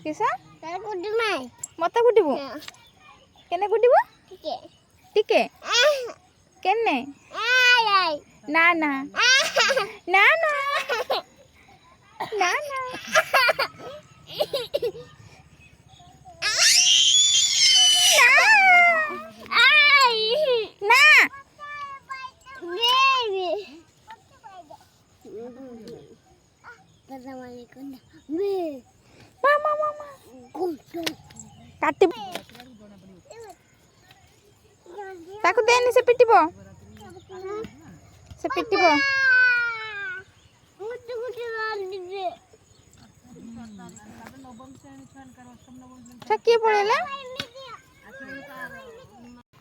किस मत कुटिबु केने कुटिबु टिके केने ना ना ना ना ना ना काटी ताकू देनी से पिटिबो किए पड़ेला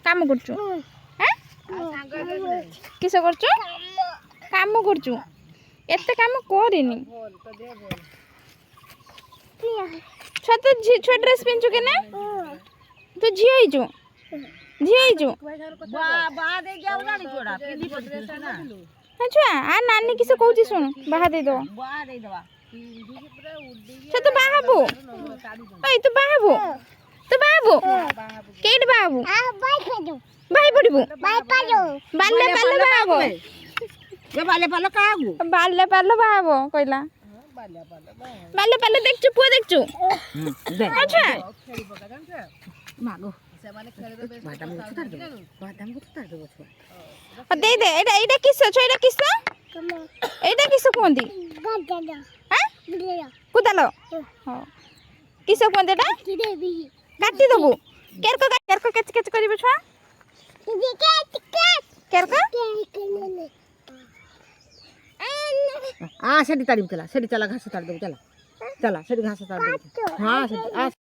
काम करचु हैं किस करचु काम करचु एते काम करिनी छत छुआ ड्रेस पिंचु के ना तू झियो हिजु छुआ आ नानी किस कहूची सुन बाहा दे दो तू बाहाबू तू बाहाबू केट बाहाबू भाई पड़बू बाल्ले पाल्ले बाहाबो बाल्ले पाल्ले बाहाबो कहला बाल्ले पाल्ले देखचु पुआ देखचु अच्छा मागो दे दे एटा किस छ एटा किस कोंदी हां कुदालो हां किस कोंदी एटा काटी दबु केरको केच केच करिबो छुआ केरको आ सेडी ताड़ी चला घास ताड़ दो चला सेडी घास ताड़ दो हां